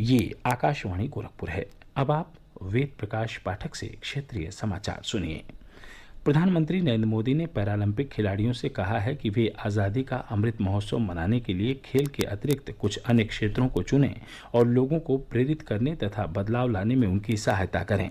ये आकाशवाणी गोरखपुर है। अब आप वेद प्रकाश पाठक से क्षेत्रीय समाचार सुनिए। प्रधानमंत्री नरेंद्र मोदी ने पैरालंपिक खिलाड़ियों से कहा है कि वे आज़ादी का अमृत महोत्सव मनाने के लिए खेल के अतिरिक्त कुछ अन्य क्षेत्रों को चुनें और लोगों को प्रेरित करने तथा बदलाव लाने में उनकी सहायता करें।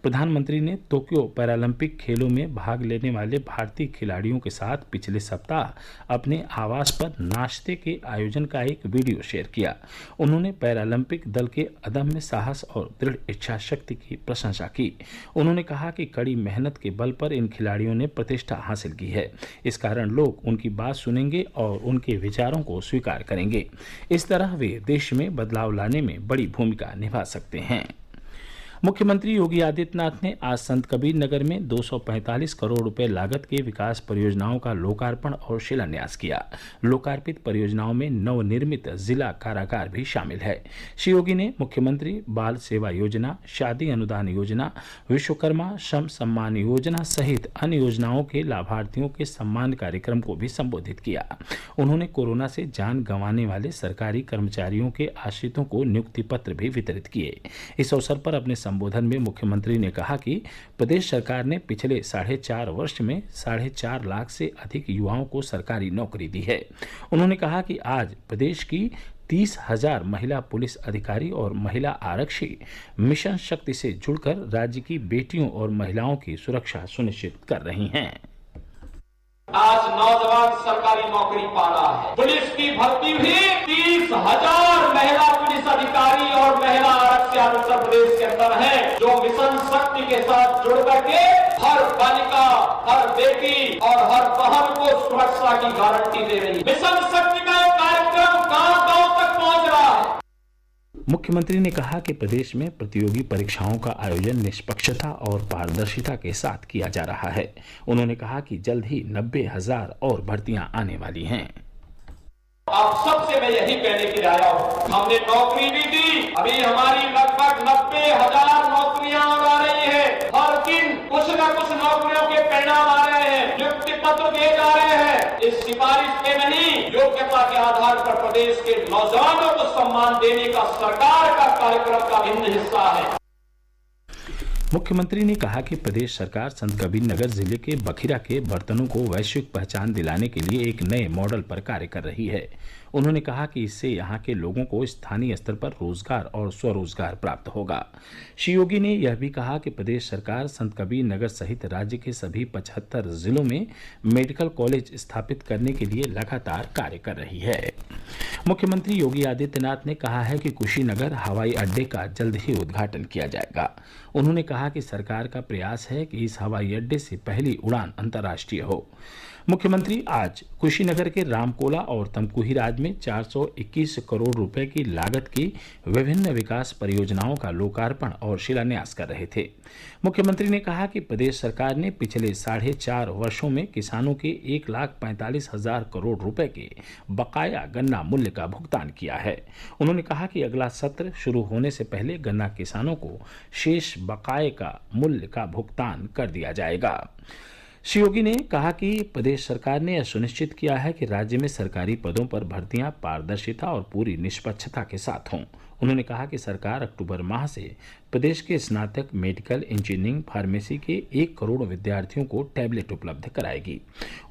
प्रधानमंत्री ने टोक्यो पैरालंपिक खेलों में भाग लेने वाले भारतीय खिलाड़ियों के साथ पिछले सप्ताह अपने आवास पर नाश्ते के आयोजन का एक वीडियो शेयर किया। उन्होंने पैरालंपिक दल के अदम्य साहस और दृढ़ इच्छा शक्ति की प्रशंसा की। उन्होंने कहा कि कड़ी मेहनत के बल पर इन खिलाड़ियों ने प्रतिष्ठा हासिल की है। इस कारण लोग उनकी बात सुनेंगे और उनके विचारों को स्वीकार करेंगे। इस तरह वे देश में बदलाव लाने में बड़ी भूमिका निभा सकते हैं। मुख्यमंत्री योगी आदित्यनाथ ने आज संत कबीर नगर में 245 करोड़ रुपए लागत के विकास परियोजनाओं का लोकार्पण और शिलान्यास किया। लोकार्पित परियोजनाओं में नवनिर्मित जिला कारागार भी शामिल है। श्री योगी ने मुख्यमंत्री बाल सेवा योजना, शादी अनुदान योजना, विश्वकर्मा श्रम सम्मान योजना सहित अन्य योजनाओं के लाभार्थियों के सम्मान कार्यक्रम को भी संबोधित किया। उन्होंने कोरोना से जान गंवाने वाले सरकारी कर्मचारियों के आश्रितों को नियुक्ति पत्र भी वितरित किए। इस अवसर पर अपने संबोधन में मुख्यमंत्री ने कहा कि प्रदेश सरकार ने पिछले 4.5 वर्ष में 4.5 लाख से अधिक युवाओं को सरकारी नौकरी दी है। उन्होंने कहा कि आज प्रदेश की 30,000 महिला पुलिस अधिकारी और महिला आरक्षी मिशन शक्ति से जुड़कर राज्य की बेटियों और महिलाओं की सुरक्षा सुनिश्चित कर रही हैं। आज नौजवान सरकारी नौकरी पा रहा है। पुलिस की भर्ती भी 30,000 महिला पुलिस अधिकारी और महिला आरक्षी उत्तर प्रदेश के अंदर है, जो मिशन शक्ति के साथ जुड़ करके हर बालिका, हर बेटी और हर बहन को सुरक्षा की गारंटी दे रही है। मिशन शक्ति का कार्यक्रम गांव-गांव तक पहुंच रहा है। मुख्यमंत्री ने कहा कि प्रदेश में प्रतियोगी परीक्षाओं का आयोजन निष्पक्षता और पारदर्शिता के साथ किया जा रहा है। उन्होंने कहा कि जल्द ही 90,000 और भर्तियां आने वाली हैं। आप सबसे मैं यही कहने के लिए आया हूँ, हमने नौकरी भी दी, अभी हमारी लगभग 90,000 नौकरियां और आ रही है। हर दिन कुछ न कुछ नौकरियों के परिणाम आ रहे हैं, नियुक्ति पत्र दिए जा रहे हैं। इस सिफारिश के नहीं, योग्यता के आधार पर प्रदेश के नौजवानों को सम्मान देने का सरकार का कार्यक्रम का भिन्न हिस्सा है। मुख्यमंत्री ने कहा कि प्रदेश सरकार संत कबीर नगर जिले के बखिरा के बर्तनों को वैश्विक पहचान दिलाने के लिए एक नए मॉडल पर कार्य कर रही है। उन्होंने कहा कि इससे यहाँ के लोगों को स्थानीय स्तर पर रोजगार और स्वरोजगार प्राप्त होगा। श्री योगी ने यह भी कहा कि प्रदेश सरकार संत कबीर नगर सहित राज्य के सभी 75 जिलों में मेडिकल कॉलेज स्थापित करने के लिए लगातार कार्य कर रही है। मुख्यमंत्री योगी आदित्यनाथ ने कहा है कि कुशीनगर हवाई अड्डे का जल्द ही उद्घाटन किया जाएगा। उन्होंने कहा कि सरकार का प्रयास है कि इस हवाई अड्डे से पहली उड़ान अंतर्राष्ट्रीय हो। मुख्यमंत्री आज कुशीनगर के रामकोला और तमकुहीराज में 421 करोड़ रुपए की लागत की विभिन्न विकास परियोजनाओं का लोकार्पण और शिलान्यास कर रहे थे। मुख्यमंत्री ने कहा कि प्रदेश सरकार ने पिछले 4.5 वर्षों में किसानों के 1,45,000 करोड़ रुपए के बकाया गन्ना मूल्य का भुगतान किया है। उन्होंने कहा कि अगला सत्र शुरू होने से पहले गन्ना किसानों को शेष बकाये का मूल्य का भुगतान कर दिया जाएगा। श्री योगी ने कहा कि प्रदेश सरकार ने यह सुनिश्चित किया है कि राज्य में सरकारी पदों पर भर्तियां पारदर्शिता और पूरी निष्पक्षता के साथ हों। उन्होंने कहा कि सरकार अक्टूबर माह से प्रदेश के स्नातक मेडिकल इंजीनियरिंग फार्मेसी के 1 करोड़ विद्यार्थियों को टैबलेट उपलब्ध कराएगी।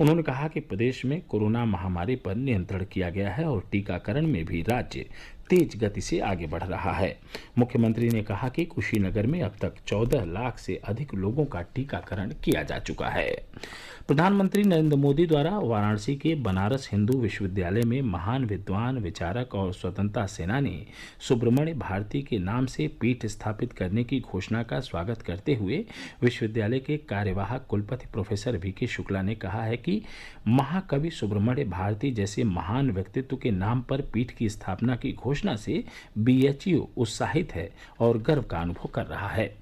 उन्होंने कहा कि प्रदेश में कोरोना महामारी पर नियंत्रण किया गया है और टीकाकरण में भी राज्य तेज गति से आगे बढ़ रहा है। मुख्यमंत्री ने कहा कि कुशीनगर में अब तक 14 लाख से अधिक लोगों का टीकाकरण किया जा चुका है। प्रधानमंत्री नरेंद्र मोदी द्वारा वाराणसी के बनारस हिंदू विश्वविद्यालय में महान विद्वान, विचारक और स्वतंत्रता सेनानी सुब्रमण्य भारती के नाम से पीठ स्थापित करने की घोषणा का स्वागत करते हुए विश्वविद्यालय के कार्यवाहक कुलपति प्रोफेसर वीके शुक्ला ने कहा है कि महाकवि सुब्रमण्य भारती जैसे महान व्यक्तित्व के नाम पर पीठ की स्थापना की घोषणा से बीएचयू उत्साहित है और गर्व का अनुभव कर रहा है।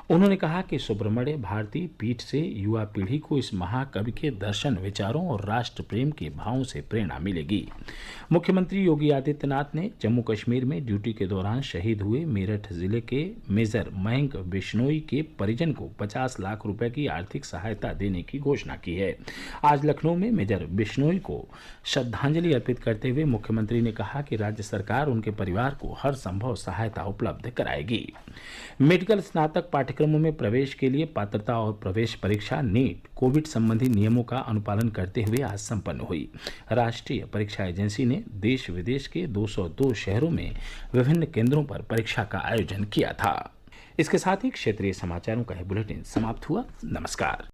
उन्होंने कहा कि सुब्रमण्य भारती पीठ से युवा पीढ़ी को इस महाकवि के दर्शन, विचारों और राष्ट्र प्रेम के भावों से प्रेरणा मिलेगी। मुख्यमंत्री योगी आदित्यनाथ ने जम्मू कश्मीर में ड्यूटी के दौरान शहीद हुए मेरठ जिले के मेजर मयंक बिश्नोई के परिजन को 50 लाख रुपए की आर्थिक सहायता देने की घोषणा की है। आज लखनऊ में मेजर बिश्नोई को श्रद्धांजलि अर्पित करते हुए मुख्यमंत्री ने कहा कि राज्य सरकार उनके परिवार को हर संभव सहायता उपलब्ध कराएगी। मेडिकल स्नातक पाठ्यक्रमों में प्रवेश के लिए पात्रता और प्रवेश परीक्षा नीट कोविड संबंधी नियमों का अनुपालन करते हुए आज संपन्न हुई। राष्ट्रीय परीक्षा एजेंसी ने देश विदेश के 202 शहरों में विभिन्न केंद्रों पर परीक्षा का आयोजन किया था। इसके साथ ही क्षेत्रीय समाचारों का यह बुलेटिन समाप्त हुआ। नमस्कार।